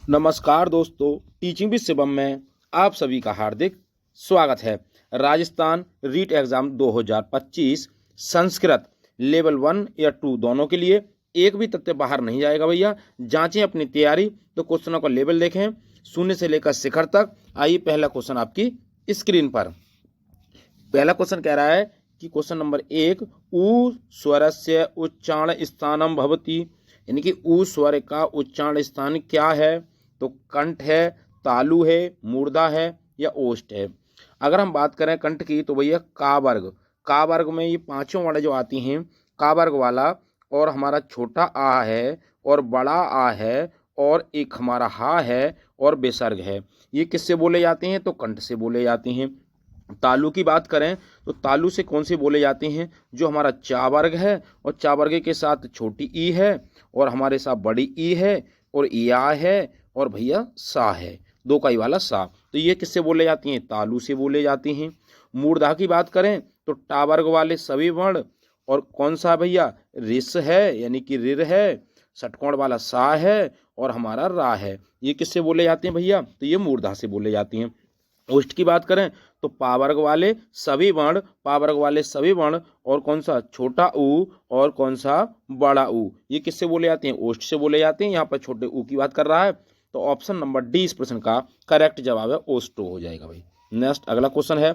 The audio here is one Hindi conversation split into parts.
नमस्कार दोस्तों, टीचिंग विद शिवम में आप सभी का हार्दिक स्वागत है। राजस्थान रीट एग्जाम 2025 संस्कृत लेवल 1 या 2 दोनों के लिए एक भी तथ्य बाहर नहीं जाएगा भैया। जांचें अपनी तैयारी, तो क्वेश्चनों का लेवल देखें शून्य से लेकर शिखर तक। आइए पहला क्वेश्चन आपकी स्क्रीन पर। पहला क्वेश्चन कह रहा है कि क्वेश्चन नंबर 1, ऊ स्वरस्य उच्चारण स्थानम भवति, यानी कि ऊ स्वर का उच्चारण स्थान क्या है? तो कंठ है, तालु है, मूर्धा है या ओष्ठ है। अगर हम बात करें कंठ की तो भैया का वर्ग। का वर्ग में ये पांचों वर्ड जो आती हैं, का वर्ग वाला और हमारा छोटा आ है और बड़ा आ है और एक हमारा हा है और विसर्ग है। ये किससे बोले जाते हैं? तो कंठ से बोले जाते हैं। तालु की बात करें तो तालु से कौन से बोले जाते हैं? जो हमारा चा वर्ग है और चा वर्ग के साथ छोटी ई है और हमारे साथ बड़ी ई है और या है और भैया सा है, दो का ई वाला सा। तो ये किससे बोले जाती हैं? तालु से बोले जाती हैं। मूर्धा की बात करें तो टा वर्ग वाले सभी वर्ण और कौन सा भैया? रिस है, यानी कि रिर है, षटकोण वाला सा है और हमारा रा है। ये किससे बोले जाते हैं भैया? तो ये मूर्धा से बोले जाती हैं। ओष्ठ की बात करें तो पावर्ग वाले सभी वर्ण, पावर्ग वाले सभी वर्ण और कौन सा? छोटा ऊ और कौन सा? बड़ा ऊ। ये किससे बोले जाते हैं? ओष्ठ से बोले जाते हैं। यहाँ पर छोटे ऊ की बात कर रहा है, तो ऑप्शन नंबर डी इस प्रश्न का करेक्ट जवाब है, ओष्ठो हो जाएगा भाई। नेक्स्ट अगला क्वेश्चन है,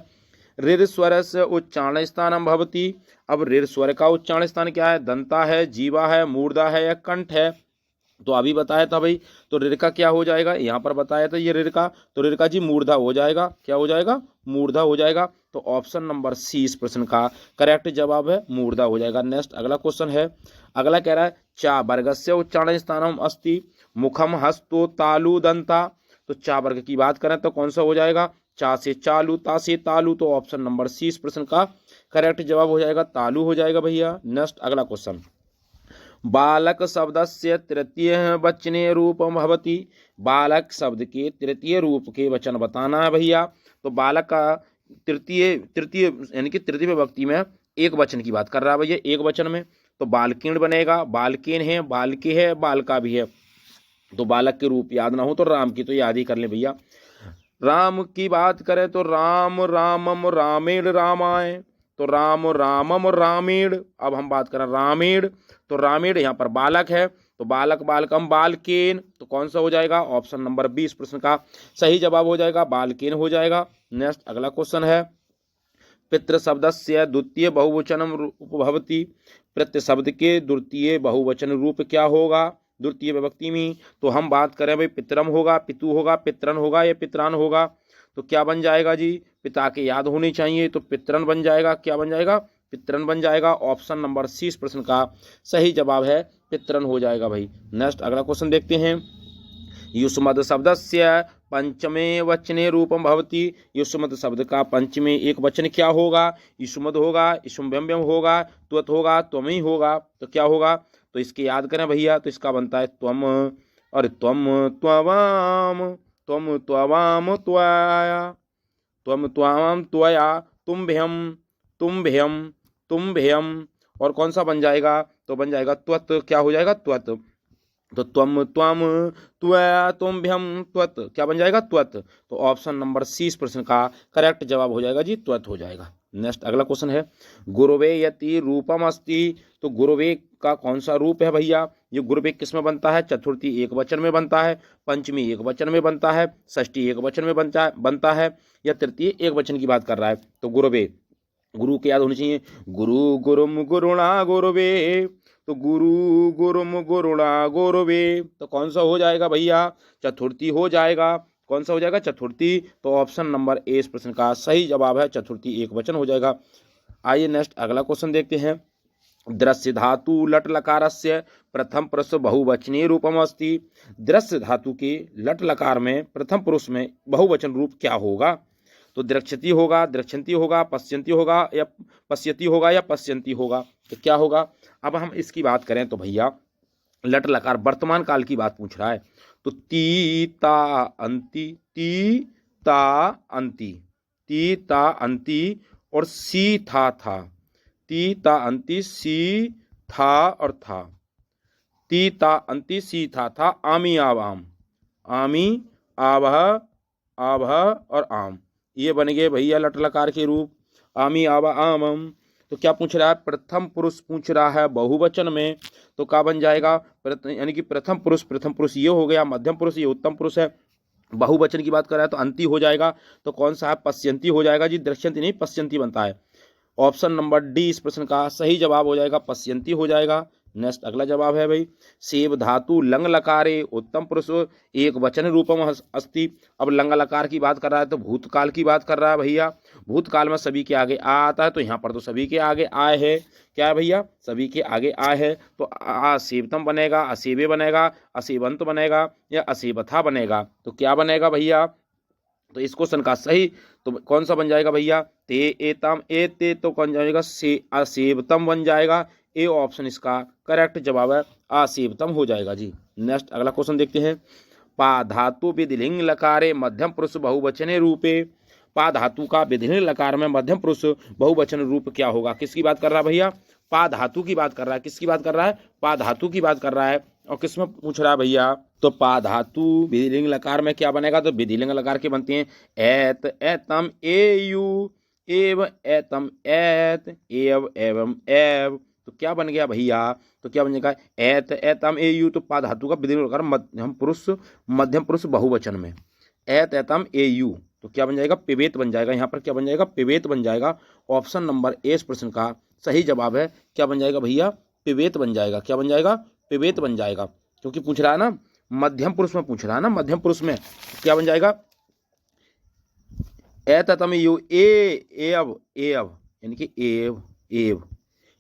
ऋर स्वर से उच्चारण स्थानम भवति। अब ऋर स्वर का उच्चारण स्थान क्या है? दंता है, जीवा है, मूर्धा है या कंठ है? तो अभी बताया था भाई, तो ऋर का क्या हो जाएगा? यहाँ पर बताया था ये ऋर का, तो ऋर का जी मूर्धा हो जाएगा। क्या हो जाएगा? मूर्धा हो जाएगा। तो ऑप्शन नंबर सी इस प्रश्न का करेक्ट जवाब है, मूर्धा हो जाएगा। नेक्स्ट अगला क्वेश्चन है, अगला कह रहा है चा वर्गस्य उच्चारण स्थानम अस्ति मुखम हस्तो तालु दंता। तो चा वर्ग की बात करें तो कौन सा हो जाएगा? चा से चालू, ता से तालु। तो ऑप्शन नंबर सी इस प्रश्न का करेक्ट जवाब हो जाएगा, तालु हो जाएगा भैया। नेक्स्ट अगला क्वेश्चन, बालक शब्दस्य तृतीय वचने रूपम भवति। बालक शब्द के तृतीय रूप के वचन बताना है भैया। तो बालक का तृतीय तृतीय यानी कि तृतीय विभक्ति में एक वचन की बात कर रहा है भैया, एक वचन में। तो बालकीण बनेगा, बालकेन है, बालके है, बालका भी है। तो बालक के रूप याद ना हो तो राम की तो याद ही कर ले भैया। राम की बात करें तो राम रामम रामेण रामाय। तो राम रामम रामेण। अब हम बात करें रामेण, तो रामेण यहाँ पर बालक है, तो बालक बालकम बालकेन। तो कौन सा हो जाएगा? ऑप्शन नंबर 20 प्रश्न का सही जवाब हो जाएगा, बालकेन हो जाएगा। नेक्स्ट अगला क्वेश्चन है, पितृ शब्दस्य द्वितीय बहुवचनम रूप भवति। पितृ शब्द के द्वितीय बहुवचन रूप क्या होगा द्वितीय विभक्ति में? तो हम बात करें भाई पितरम होगा, पितु होगा, पितरन होगा या पितरान होगा। तो क्या बन जाएगा जी? पिता के याद होनी चाहिए, तो पितरन बन जाएगा। क्या बन जाएगा? पितरन बन जाएगा। ऑप्शन नंबर सी इस प्रश्न का सही जवाब है, पितरन हो जाएगा भाई। नेक्स्ट अगला क्वेश्चन देखते हैं, युष्मद शब्दस्य पंचमे वचने रूपम भवति। युष्मद शब्द का पंचमे एक वचन क्या होगा? युष्मद होगा, युष्मव्यम होगा, त्वत होगा, त्वमी होगा। तो क्या होगा? तो इसके याद करें भैया, तो इसका बनता है त्वम और त्वम त्ववाम, त्वम त्ववाम त्वया, त्वम त्वाम त्वया, तुम भ्यम, तुम भ्यम, तुम भ्यम। और कौन सा बन जाएगा? तो बन जाएगा त्वत। क्या हो जाएगा? त्वत। तो त्वम त्वम त्वया तुम भ्यम त्वत। क्या बन जाएगा? त्वत। तो ऑप्शन नंबर सी इस प्रश्न का करेक्ट जवाब हो जाएगा जी, त्वत हो जाएगा। नेक्स्ट अगला क्वेश्चन है, गुरुवे यति रूपम अस्ति। तो गुरुवे का कौन सा रूप है भैया? ये गुरुवे किस में बनता है? चतुर्थी एक वचन में बनता है, पंचमी एक वचन में बनता है, षष्ठी एक वचन में बनता है या तृतीय एक वचन की बात कर रहा है। तो गुरुवे, गुरु की याद होनी चाहिए, गुरु गुरुम गुरुणा गुरुवे। तो गुरु गुरुम गुरुणा गुरुवे। तो कौन सा हो जाएगा भैया? चतुर्थी हो जाएगा। कौन सा हो जाएगा? चतुर्थी। तो ऑप्शन नंबर ए इस प्रश्न का सही जवाब है, चतुर्थी एक वचन हो जाएगा। आइए नेक्स्ट अगला क्वेश्चन देखते हैं, दृश्य धातु लट लकारस्य प्रथम पुरुष बहुवचनीय रूपम अस्ति। दृश्य धातु के लट लकार में प्रथम पुरुष में बहुवचन रूप क्या होगा? तो द्रक्षति होगा, द्रक्षन्ति होगा, पश्यन्ति होगा या पश्यति होगा या पश्यन्ति होगा। तो क्या होगा? अब हम इसकी बात करें तो भैया लट लकार वर्तमान काल की बात पूछ रहा है, तो ती ता अंति, ती ता अंति, ती ता अंति और सी था, ती ता अंति सी था और था, ती ता अंति सी था आमी आवाम, आमी, आवह, आवह और आम, ये बन गए भैया लट लकार के रूप। आमी, आवह, आमम। तो क्या पूछ रहा है, प्रथम पुरुष पूछ रहा है बहुवचन में, तो क्या बन जाएगा, यानी कि प्रथम पुरुष ये हो गया, मध्यम पुरुष ये उत्तम पुरुष है, बहुवचन की बात कर रहा है तो अंति हो जाएगा। तो कौन सा है, पश्यंती हो जाएगा जी, दृश्यंती नहीं पश्यंती बनता है। ऑप्शन नंबर डी इस प्रश्न का सही जवाब हो जाएगा, पश्यंती हो जाएगा। नेक्स्ट अगला जवाब है भाई, सेव धातु लंग लकारे उत्तम पुरुष एक वचन रूपम अस्ति। अब लंग लकार की बात कर रहा है तो भूतकाल की बात कर रहा है भैया, भूतकाल में सभी के आगे आ आता है, तो यहाँ पर तो सभी के आगे आए है, क्या है भैया, सभी के आगे आए है, तो असेवतम बनेगा, असेवे बनेगा, असेवंत बनेगा या असेवथा बनेगा, तो क्या बनेगा भैया, तो इस क्वेश्चन का सही तो कौन सा बन जाएगा भैया, ते एतम एते, तो कौन जाएगा, से असेवतम बन जाएगा। ए ऑप्शन इसका करेक्ट जवाब है, असेवतम हो जाएगा जी। नेक्स्ट अगला क्वेश्चन देखते हैं, पा धातु विधिलिंग लकारे मध्यम पुरुष बहुवचने रूपे, पा धातु का विधिलिंग लकार में मध्यम पुरुष बहुवचन रूप क्या होगा, किसकी बात कर रहा है भैया, पा धातु की बात कर रहा है, किसकी बात कर रहा है, पा धातु की बात कर रहा है। और किसमें पूछ रहा है भैया, तो पा धातु विधिलिंग लकार में क्या बनेगा, तो विधिलिंग लकार के बनते हैं एत, एतम, एयु, एव, एतम, एत, एव, एवं, एव, तो क्या बन गया भैया, तो क्या बन जाएगा, एत, एतम, एयु, तो पा धातु का विधिलिंग लकार मध्यम पुरुष बहुवचन में, एत, एतम, एयु, तो क्या बन जाएगा, पिबेत बन जाएगा, यहाँ पर क्या बन जाएगा, पिबेत बन जाएगा। ऑप्शन नंबर ए इस प्रश्न का सही जवाब है, क्या बन जाएगा भैया, पिबेत बन जाएगा, क्या बन जाएगा, पिबेत बन जाएगा, क्योंकि पूछ रहा है ना मध्यम पुरुष में, पूछ रहा है ना मध्यम पुरुष में, क्या बन जाएगा, एतम, एयु, एव, एव, यानी कि एव, एव,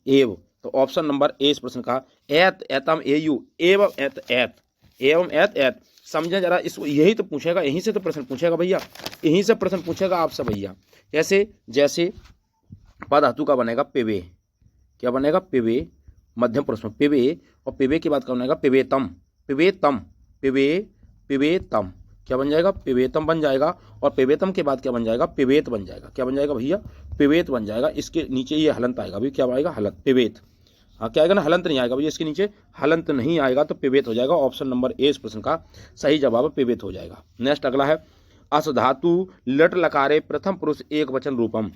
एव, तो ऑप्शन नंबर ए इस प्रश्न का एत, एतम, एयु, एवं, एत, एत, एवं, एत, एत, समझे जरा इसको, यही तो पूछेगा, यहीं से तो प्रश्न पूछेगा भैया, यहीं से प्रश्न पूछेगा आपसे भैया। कैसे, जैसे पा धातु का बनेगा पिबे, क्या बनेगा, पिबे, मध्यम पुरुष में पिबे, और पिबे की बात का बनेगा पिबेतम, पिबेतम, पिबे, पिबेतम, क्या बन जाएगा, पिबेतम बन जाएगा। और पिबेतम के बाद क्या बन जाएगा, पिबेत बन जाएगा, क्या बन जाएगा भैया, पिबेत बन जाएगा। इसके नीचे ये हलंत आएगा भाई, क्या आएगा, हलंत, पिबेत, हाँ क्या आएगा ना, हलंत नहीं आएगा भैया, इसके नीचे हलंत नहीं आएगा, तो पिबेत हो जाएगा। ऑप्शन नंबर ए इस प्रश्न का सही जवाब पिबेत हो जाएगा। नेक्स्ट अगला है, अस धातु लट लकारे प्रथम पुरुष एक वचन रूपम,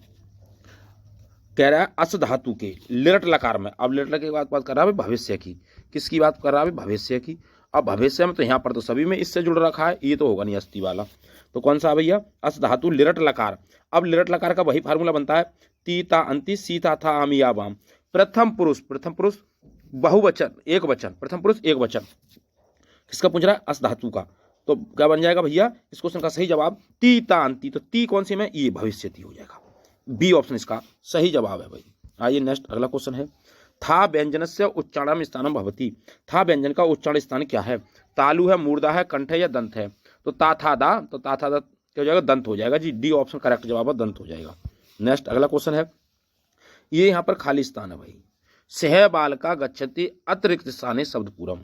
कह रहा है अस धातु के लिरट लकार में, अब लिरट की बात कर रहा है भविष्य की, किसकी बात कर रहा है, भविष्य की। अब भविष्य में तो यहाँ पर तो सभी में इससे जुड़ रखा है, ये तो होगा नहीं अस्थि वाला, तो कौन सा भैया, अस धातु लिरट लकार। अब लिरट लकार का वही फार्मूला बनता है, तीता अंति, सीता था, आमिया बाम, प्रथम पुरुष बहुवचन एक वचन, प्रथम पुरुष एक वचन, किसका पूछ रहा है, अस धातु का, तो क्या बन जाएगा भैया, इस क्वेश्चन का सही जवाब तीता अंति, तो ती कौन सी में, ये भविष्यति हो जाएगा, बी ऑप्शन इसका सही जवाब है भाई। आइए नेक्स्ट अगला क्वेश्चन है, था व्यंजन से उच्चारण स्थानम भवती, था व्यंजन का उच्चारण स्थान क्या है, तालु है, मूर्धा है, कंठ है या दंत है, तो ता था दा, तो ता था दा क्या हो जाएगा, दंत हो जाएगा जी, डी ऑप्शन करेक्ट जवाब है, दंत हो जाएगा। नेक्स्ट अगला क्वेश्चन है, ये यहाँ पर खाली स्थान है भाई, सह बालका गच्छति अतिरिक्त स्थाने शब्द पूरम।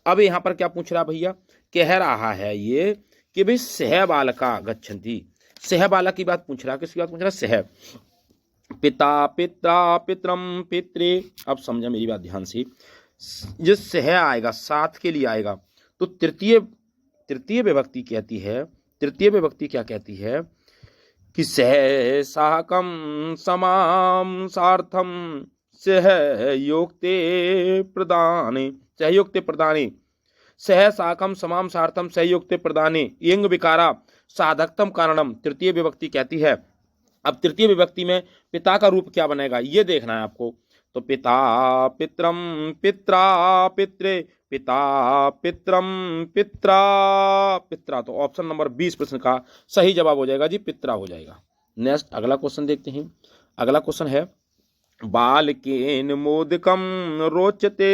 अब यहाँ पर क्या पूछ रहा भैया, कह रहा है ये कि भाई सह बालका गच्छति, सह बालक की बात पूछ रहा है, किसकी बात पूछ रहा है, सह, पिता, पिता, पितरम, पित्रे। अब समझा मेरी बात ध्यान से, जिस सह आएगा साथ के लिए आएगा, तो तृतीय विभक्ति कहती है, तृतीय विभक्ति क्या कहती है कि सह साकम समाम सार्थम सहयोक्ते प्रदाने, सहयोक्ते प्रदाने, सह साकम समाम सार्थम सहयोक्ते प्रदाने, यंग विकारा साधकतम कारणम, तृतीय विभक्ति कहती है। अब तृतीय विभक्ति में पिता का रूप क्या बनेगा ये देखना है आपको, तो पिता, पित्रम, पित्रा, पित्रे, पिता, पित्रम, पित्रा, पित्रा, तो ऑप्शन नंबर 20 प्रश्न का सही जवाब हो जाएगा जी, पित्रा हो जाएगा। नेक्स्ट अगला क्वेश्चन देखते हैं, अगला क्वेश्चन है, बालकेन मोदकम रोचते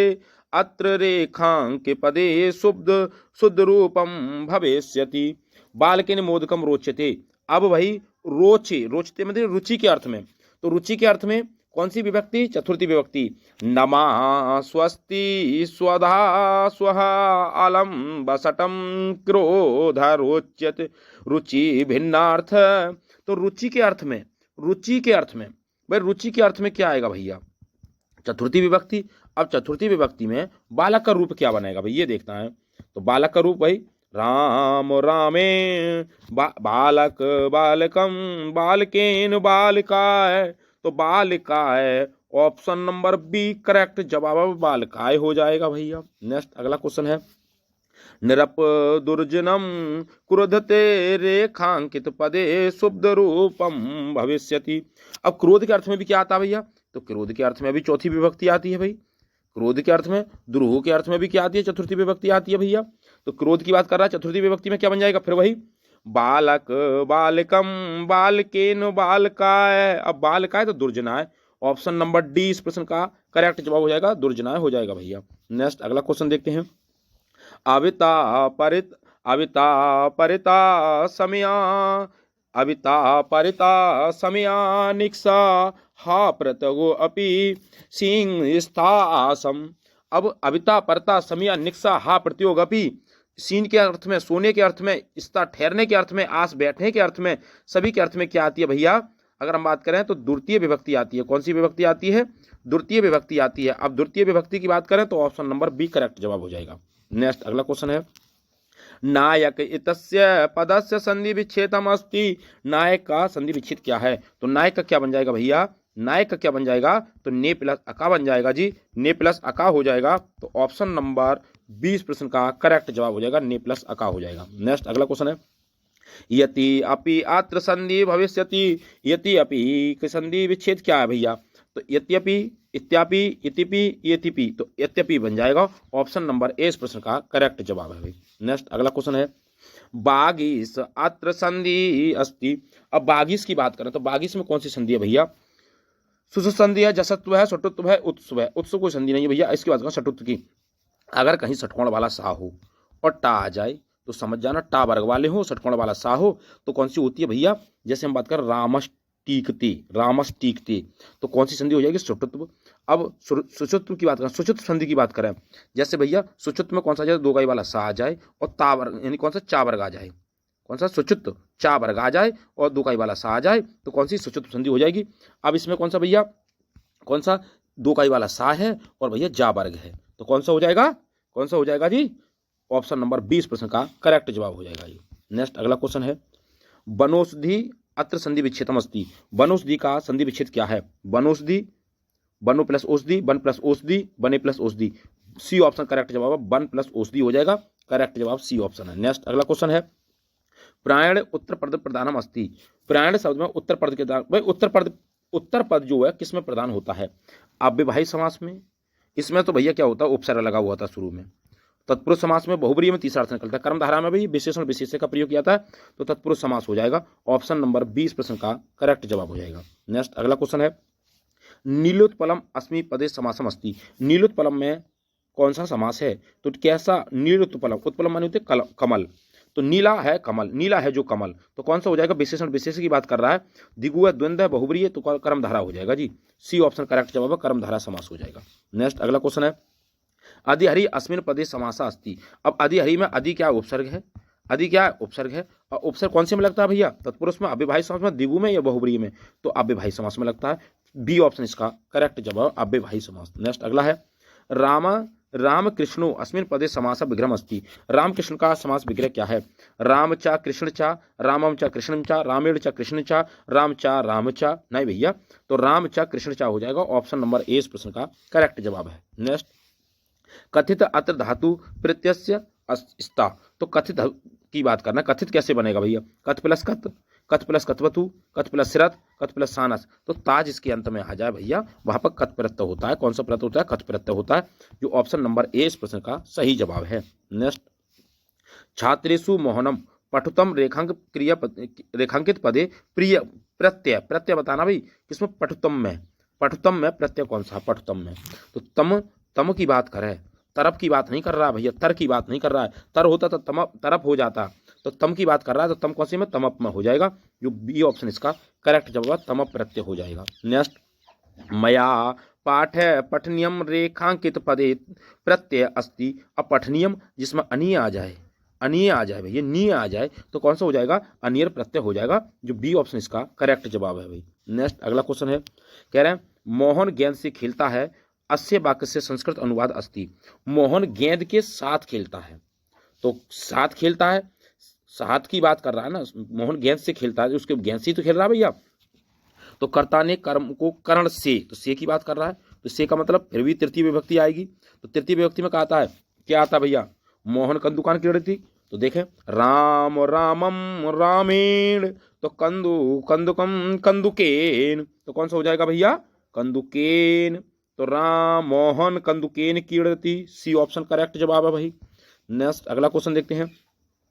अत्र रेखांक पदे शुद्ध रूपम भविष्यति, बालकेन मोदकम रोचते। अब भाई रोचे, रोचते मतलब रुचि के अर्थ में, तो रुचि के अर्थ में कौन सी विभक्ति, चतुर्थी विभक्ति, नमा स्वस्ति स्वधा स्वहा अलम बसटम क्रोध रोच्यत, रुचि भिन्नार्थ, तो रुचि के अर्थ में, रुचि के अर्थ में भाई, रुचि के अर्थ में क्या आएगा भैया, चतुर्थी विभक्ति। अब चतुर्थी विभक्ति में बालक का रूप क्या बनेगा भाई ये देखना है, तो बालक का रूप भाई राम रामे बालक बालकम बालकेन बालिकाय, तो बालिकाय ऑप्शन नंबर बी करेक्ट जवाब अब बालिकाय हो जाएगा भैया। नेक्स्ट अगला क्वेश्चन है, निरप दुर्जनम क्रोधते रेखांकित पदे शुद्ध रूपम भविष्यति। अब क्रोध के अर्थ में भी क्या आता है भैया, तो क्रोध के अर्थ में भी चौथी विभक्ति आती है भाई। क्रोध के अर्थ में, द्रोह के अर्थ में भी क्या आती है, चतुर्थी विभक्ति आती है भैया। तो क्रोध की बात कर रहा है, चतुर्थी विभक्ति में क्या बन जाएगा फिर वही बालक बालकम बालकेन बालकाय। अब बालकाय तो दुर्जनाय, ऑप्शन नंबर डी इस प्रश्न का करेक्ट जवाब हो जाएगा, दुर्जनाय हो जाएगा भैया। नेक्स्ट अगला क्वेश्चन देखते हैं, अविता परिता समया, अविता परिता समया निक्षा हा प्रतगो अपि सिंह स्थासम। अब अविता परता समया निक्षा हा प्रत्योग अपि, सीन के अर्थ में, सोने के अर्थ में, स्था ठहरने के अर्थ में, आस बैठने के अर्थ में, सभी के अर्थ में क्या आती है भैया, अगर हम बात करें तो द्वितीय विभक्ति आती है। कौन सी विभक्ति आती है, द्वितीय विभक्ति आती है। अब द्वितीय विभक्ति की बात करें तो ऑप्शन नंबर बी करेक्ट जवाब हो जाएगा। नेक्स्ट अगला क्वेश्चन है, नायक इतस्य पदस्य संधि विच्छेदम अस्ति। नायक का संधि विच्छेद क्या है, तो नायक का क्या बन जाएगा भैया, नायक का क्या बन जाएगा, तो ने प्लस अका बन जाएगा जी, ने प्लस अका हो जाएगा। तो ऑप्शन नंबर 20 प्रश्न का करेक्ट जवाब हो जाएगा, ने प्लस अका हो जाएगा। नेक्स्ट अगला क्वेश्चन है, यति अपि अत्र संधि भविष्यति। यति अपि की संधि विच्छेद क्या है भैया, तो यत्यपि इत्यापि इतिपि यतिपि, तो यत्यपि बन जाएगा, ऑप्शन नंबर ए इस प्रश्न का करेक्ट जवाब है भाई। नेक्स्ट अगला क्वेश्चन है, बागीस अत्र संधि अस्ति। अब बागीस की बात करें तो बागीस में कौन सी संधि है भैया, सुसु संधि है, जसत्व है, सटुत्व है, उत्सव है। उत्सव कोई संधि नहीं है भैया। इसकी बात करें सटुत्व की, अगर कहीं षटकोण वाला सा हो और टा आ जाए तो समझ जाना टा वर्ग वाले हो, षटकोण वाला सा हो तो कौन सी होती है भैया, जैसे हम बात करें रामस टीकते, तो कौन सी संधि हो जाएगी, सुषुत्व। अब सुषुत्व की बात करें, सुषुत्व संधि की बात करें, जैसे भैया सुषुत्व में कौन सा आ जाए, दो गाई वाला सा आ जाए और ता वर्ग यानी कौन सा चा वर्ग आ जाए, कौन सा सुषुत्व चा वर्ग आ जाए और दो गाई वाला सा आ जाए, तो कौन सी सुषुत्व संधि हो जाएगी। अब इसमें कौन सा भैया, कौन सा दो काई वाला सा है और भैया जा वर्ग है, तो कौन सा हो जाएगा, कौन सा हो जाएगा जी, ऑप्शन नंबर 20 प्रश्न का करेक्ट जवाब हो जाएगा ये। नेक्स्ट अगला क्वेश्चन है, बनौषधि अत्र संधि विच्छेदम अस्ति। बनौषधि का संधि विच्छेद क्या है, बनौषधि, बनो प्लस औषधि, बन प्लस औषधि, बने प्लस औषधि, सी ऑप्शन करेक्ट जवाब है, बन प्लस औषधि हो जाएगा, करेक्ट जवाब सी ऑप्शन है। नेक्स्ट अगला क्वेश्चन है, प्रायण उत्तर पद प्रधानम अस्ति। प्रायण शब्द में उत्तर पद के भाई उत्तर पद जो है किसमें प्रदान होता है, अव्यवहाई समास में। इसमें तो भैया क्या होता है, उपसर्ग लगा हुआ था शुरू में। तत्पुरुष समास में बहुब्रीहि में तीसरा अर्थ निकलता है। कर्मधारा में भी विशेषण विशेष्य का प्रयोग किया था तो तत्पुरुष समास हो जाएगा, ऑप्शन नंबर 20 प्रश्न का करेक्ट जवाब हो जाएगा। नेक्स्ट अगला क्वेश्चन है, नीलोत्पलम अस्मि पदे समासम अस्ति। नीलोत्पलम में कौन सा समास है, तो कैसा, नीलोत्पलम, उत्पलम माने होते कमल, तो नीला है कमल, नीला है जो कमल, तो कौन सा हो जाएगा, विशेषण विशेष की बात कर रहा है, दिगु है, द्वंद्व है, बहुब्रीहि है, तो कर्मधारा हो जाएगा जी, सी ऑप्शन करेक्ट जवाब है, कर्मधारा समास हो जाएगा। नेक्स्ट अगला क्वेश्चन है, अधिहरि अस्मिन पदे समासा अस्ति। अब अधिहरि में अधि क्या उपसर्ग है, अधि क्या उपसर्ग है, और उपसर्ग कौन से में लगता है भैया, तत्पुरुष में, अव्यवहाई समास में, दिगु में या बहुब्रीहि में, तो अव्यवहाई समास में लगता है, बी ऑप्शन इसका करेक्ट जवाब अव्यवहाई समास। नेक्स्ट अगला है, राम कृष्णो अस्मिन पदे समास विग्रह अस्ति। राम कृष्ण का समास विग्रह क्या है, राम चा कृष्ण चा, रामम चा कृष्णम चा, रामेण चा कृष्ण चा, राम चा, नहीं भैया, तो राम चा कृष्ण चा हो जाएगा, ऑप्शन नंबर ए इस प्रश्न का करेक्ट जवाब है। नेक्स्ट, कथित अत्र धातु प्रत्यय स्था, तो कथित की बात करना, कथित कैसे बनेगा भैया, कथ प्लस कथवतु, कथ प्लस सिरत, कथ प्लस सानस, तो ताज इसके अंत में आ जाए भैया, वहां पर कथ प्रत्यय होता है। कौन सा प्रत्यय होता है, कथ प्रत्यय होता है, जो ऑप्शन नंबर ए इस प्रश्न का सही जवाब है। नेक्स्ट, छात्रेषु मोहनम पठुतम रेखांकित पदे प्रिय प्रत्यय बताना भाई, किसमें, पठुतम में प्रत्यय कौन सा, पठुतम में, तो तम की बात करें, तरफ की बात नहीं कर रहा है भैया, तर की बात नहीं कर रहा है, तर होता तो तरफ हो जाता, तो तम की बात कर रहा है, तो तम कौन सी में, तमप में हो जाएगा, जो बी ऑप्शन इसका करेक्ट जवाब तमप प्रत्यय हो जाएगा। नेक्स्ट, मया पाठ पठनियम रेखांकित पदे प्रत्यय अस्ति। अब पठनियम जिसमें अनीय आ जाए भैया, नी आ जाए, तो कौन सा हो जाएगा, अनियर प्रत्यय हो जाएगा, जो बी ऑप्शन इसका करेक्ट जवाब है भाई। नेक्स्ट अगला क्वेश्चन है, कह रहे हैं मोहन गेंद से खेलता है, अस्य वाक्य से संस्कृत अनुवाद अस्ति। मोहन गेंद के साथ खेलता है, तो साथ खेलता है, साथ की बात कर रहा है ना, मोहन गेंद से खेलता है, उसके गेंद से ही तो खेल रहा है भैया। तो कर्ता ने कर्म को कर्ण से, तो से की बात कर रहा है, तो से का मतलब फिर भी तृतीय विभक्ति आएगी। तो तृतीय विभक्ति में क्या आता है, क्या आता है भैया, मोहन कंदुकान की लड़ी थी। तो देखें, राम रामम रामेण, तो कंदु कंदुकम कंदुकेन, तो कौन सा हो जाएगा भैया, कंदुकेन। तो राम मोहन कंदुकेन कीड़ती, सी ऑप्शन करेक्ट जवाब है भाई। नेक्स्ट अगला क्वेश्चन देखते हैं।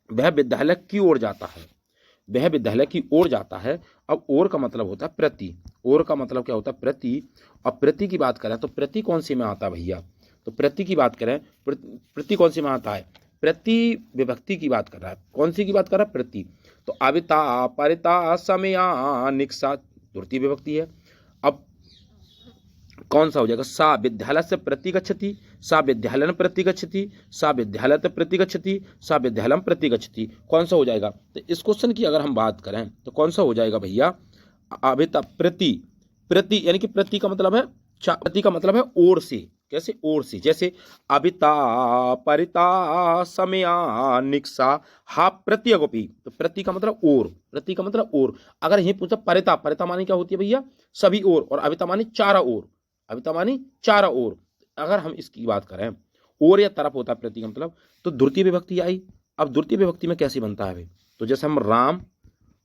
वह विद्यालय की ओर जाता है, वह विद्यालय की ओर जाता है। अब ओर का मतलब होता है प्रति, ओर का मतलब क्या होता है, प्रति। अब प्रति की बात करें तो प्रति कौन सी में आता है भैया, तो प्रति की बात करें, प्रति कौन सी में आता है, प्रति विभक्ति की बात कर रहा है, कौन सी की बात कर रहा है, प्रति। तो अविता परिता समया निक्सा तृतीय विभक्ति है। अब कौन सा हो जाएगा, सा विद्यालय से प्रति गच्छति, सा विद्यालयं प्रति गच्छति, सा विद्यालयत प्रति गच्छति, सा विद्यालयं प्रति गच्छति, कौन सा हो जाएगा। तो इस क्वेश्चन की अगर हम बात करें तो कौन सा हो जाएगा भैया, अभिता प्रति, प्रति यानी कि प्रति का मतलब है, प्रति का मतलब है ओर से, कैसे ओर से, जैसे अभिता परिता समया निक्सा हा प्रत्यगोपी, तो प्रति का मतलब ओर, प्रति का मतलब ओर। अगर यही पूछा परिता, परिता मानी क्या होती है भैया, सभी ओर, और अभिता मानी चारा ओर, अभिता मानी चारा ओर। अगर हम इसकी बात करें, ओर या तरफ होता है प्रति का मतलब, तो द्वितीय विभक्ति आई। अब द्वितीय विभक्ति में कैसे बनता है भाई, तो जैसे हम राम,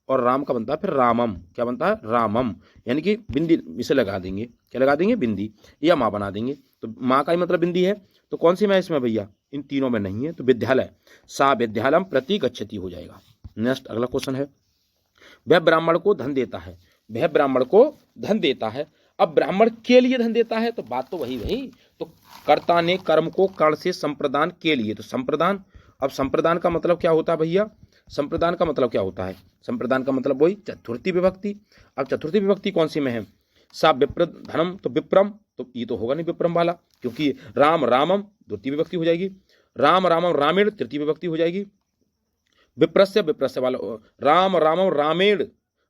और राम का बनता है फिर रामम, क्या बनता है, रामम, यानी कि बिंदी इसे लगा देंगे, क्या लगा देंगे, बिंदी, या माँ बना देंगे। तो माँ का ही मतलब बिंदी है, तो कौन सी में इसमें भैया, इन तीनों में नहीं है, तो विद्यालय, सा विद्यालयम प्रति गच्छति हो जाएगा। नेक्स्ट अगला क्वेश्चन है। वह ब्राह्मण को धन देता है, वह ब्राह्मण को धन देता है। अब ब्राह्मण के लिए धन देता है, तो बात तो वही भाई, तो कर्ता ने कर्म को कर्ण से संप्रदान के लिए, तो संप्रदान। अब संप्रदान का मतलब क्या होता है भैया, संप्रदान का मतलब क्या होता है, संप्रदान का मतलब वही चतुर्थी विभक्ति। अब चतुर्थी विभक्ति कौन सी में है, सा विप्र धनम, तो विप्रम, तो ये तो होगा नहीं विप्रम वाला, क्योंकि राम रामम द्वितीय विभक्ति हो जाएगी, राम रामम रामेण तृतीय विभक्ति हो जाएगी, विप्रस्य विप्रस्य वाला, राम रामम रामेण,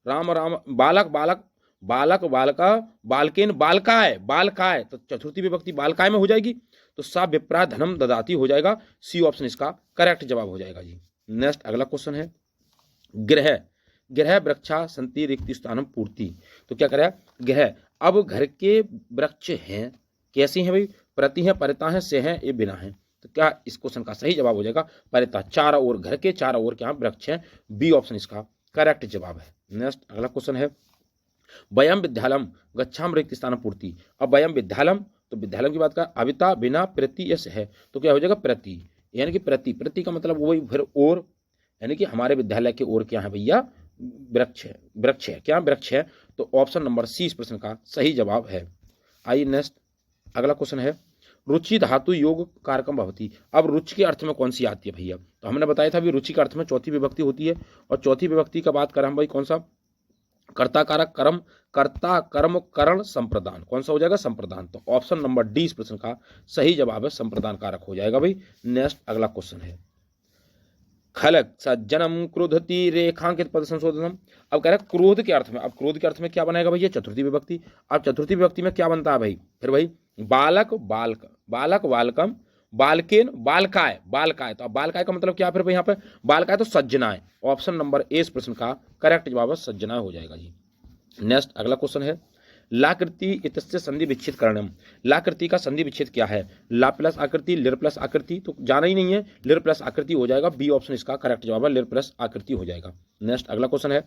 राम राम बालक बालक बालक बालका बालकेन बालकाय, बालकाय, तो चतुर्थी विभक्ति बालकाय में हो जाएगी। तो सा विप्रा धनम ददाती हो जाएगा, सी ऑप्शन इसका करेक्ट जवाब हो जाएगा जी। नेक्स्ट अगला क्वेश्चन है। गृह, गृह वृक्षा संति रिक्ति स्थानम पूर्ति, तो क्या करें, गृह, अब घर के वृक्ष हैं, कैसी हैं भाई, प्रति हैं, परिता हैं, से हैं, ये बिना हैं। तो क्या इस क्वेश्चन का सही जवाब हो जाएगा, परिता, चारों ओर, घर के चारों ओर क्या वृक्ष हैं, बी ऑप्शन इसका करेक्ट जवाब है। नेक्स्ट अगला क्वेश्चन है। वयम विद्यालम गच्छाम रिक्ति स्थान पूर्ति। अब वयम विद्यालम, तो विद्यालम की बात कर, अविता बिना प्रति यश है, तो क्या हो जाएगा, प्रति, यानी कि प्रति, प्रति का मतलब वही फिर ओर, यानी कि हमारे विद्यालय के ओर क्या है भैया, वृक्ष है, वृक्ष है, क्या वृक्ष है। तो ऑप्शन नंबर सी इस प्रश्न का सही जवाब है। आइए नेक्स्ट अगला क्वेश्चन है। रुचि धातु योग कारकम भवती। अब रुचि के अर्थ में कौन सी आती है भैया, तो हमने बताया था भी रुचि के अर्थ में चौथी विभक्ति होती है, और चौथी विभक्ति का बात करें हम भाई, कौन सा, कर्ता कारक कर्म, कर्ता कर्म करण संप्रदान, कौन सा हो जाएगा, संप्रदान। तो ऑप्शन नंबर डी इस प्रश्न का सही जवाब है, संप्रदान कारक हो जाएगा भाई। नेक्स्ट अगला क्वेश्चन है। खलक सज्जनम क्रोधति रेखांकित पद संशोधनम। अब कह रहे हैं क्रोध के अर्थ में, अब क्रोध के अर्थ में क्या बनाएगा भैया, चतुर्थी विभक्ति। अब चतुर्थी विभक्ति में क्या बनता है भाई, फिर भाई बालक बालक, बालक बालकम, बालकेन बालकाय, बालकाय, तो अब बालकाय का मतलब क्या, फिर भाई यहाँ पे बालकाय तो सज्जनाएं। ऑप्शन नंबर ए इस प्रश्न का करेक्ट जवाब है, सज्जनाएं हो जाएगा जी। नेक्स्ट अगला क्वेश्चन है। लाकृति इतस्य संधि विच्छेद करणम। लाकृति का संधि विच्छेद क्या है, ला प्लस आकृति, लिर प्लस आकृति, तो जाना ही नहीं है, लिर प्लस आकृति हो जाएगा, बी ऑप्शन इसका करेक्ट जवाब है, लिर प्लस आकृति हो जाएगा। नेक्स्ट अगला क्वेश्चन है।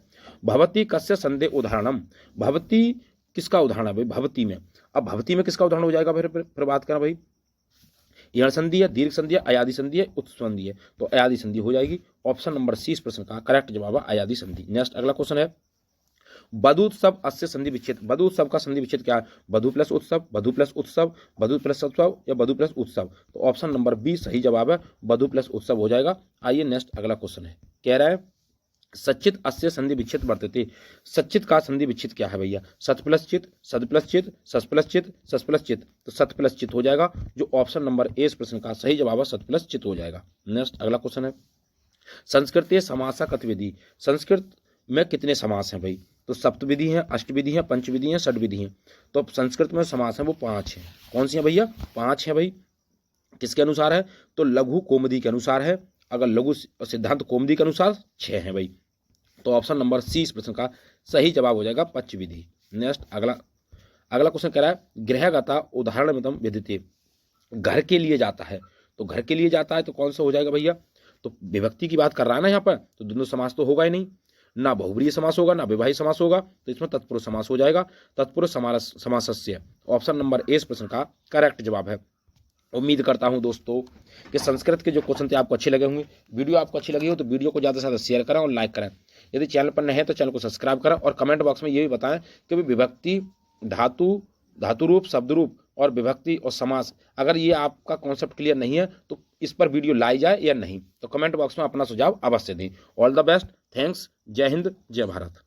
भवती कस्य संधि उदाहरणम। भवती किसका उदाहरण है भाई, भवती में। अब भवती में किसका उदाहरण हो जाएगा, फिर बात करें भाई, यण संधि है, दीर्घ संधि है, अयादि संधि है, उत्सव संधि है, तो अयादि संधि हो जाएगी। ऑप्शन नंबर सी इस प्रश्न का करेक्ट जवाब है, अयादि संधि। नेक्स्ट अगला क्वेश्चन है। बधुत्सव अस्य संधि विच्छेद। बधुत्सव का संधि विच्छेद क्या है, बधु प्लस उत्सव, बधु प्लस उत्सव, बधु प्लस उत्सव, या बधु प्लस उत्सव, तो ऑप्शन नंबर बी सही जवाब है, बधु प्लस उत्सव हो जाएगा। आइए नेक्स्ट अगला क्वेश्चन है। कह रहा है सच्चित अस्य संधि विच्छेद वर्तते। सच्चित का संधि विच्छेद क्या है भैया, सत प्लस चित, सद प्लस चित, सस प्लस चित, सस प्लस चित, तो सत प्लस चित हो जाएगा, जो ऑप्शन नंबर ए इस प्रश्न का सही जवाब है, सत प्लस चित हो जाएगा। नेक्स्ट अगला क्वेश्चन है। संस्कृत समासा कतविधि। संस्कृत में कितने समास हैं भाई, तो सप्तविधि हैं, अष्टविधि हैं, पंचविधि हैं, षडविधि हैं। तो संस्कृत में समास हैं वो 5 हैं। कौन सी हैं भैया, 5 हैं भाई। किसके अनुसार है, तो लघु कोमदी के अनुसार है, अगर लघु सिद्धांत कौमुदी के अनुसार 6 हैं भाई। तो ऑप्शन नंबर सी इस प्रश्न का सही जवाब हो जाएगा पच विधि। नेक्स्ट अगला क्वेश्चन कह रहा है गृहगता उदाहरणमिदं विदिते, घर के लिए जाता है, तो घर के लिए जाता है तो कौन सा हो जाएगा भैया, तो विभक्ति की बात कर रहा है ना यहाँ पर, तो द्वंद्व समास तो होगा ही नहीं, ना बहुब्रीहि समास होगा ना विवाही समास होगा, तो इसमें तत्पुरुष समास हो जाएगा, तत्पुरुष समासस्य। ऑप्शन नंबर ए इस प्रश्न का करेक्ट जवाब है। उम्मीद करता हूं दोस्तों कि संस्कृत के जो क्वेश्चन थे आपको अच्छे लगे होंगे। वीडियो आपको अच्छी लगी हो तो वीडियो को ज़्यादा से ज़्यादा शेयर करें और लाइक करें। यदि चैनल पर नए हैं तो चैनल को सब्सक्राइब करें और कमेंट बॉक्स में ये भी बताएं कि विभक्ति, धातु, धातु रूप, शब्द रूप और विभक्ति और समास, अगर ये आपका कॉन्सेप्ट क्लियर नहीं है तो इस पर वीडियो लाई जाए या नहीं, तो कमेंट बॉक्स में अपना सुझाव अवश्य दें। ऑल द बेस्ट, थैंक्स, जय हिंद, जय भारत।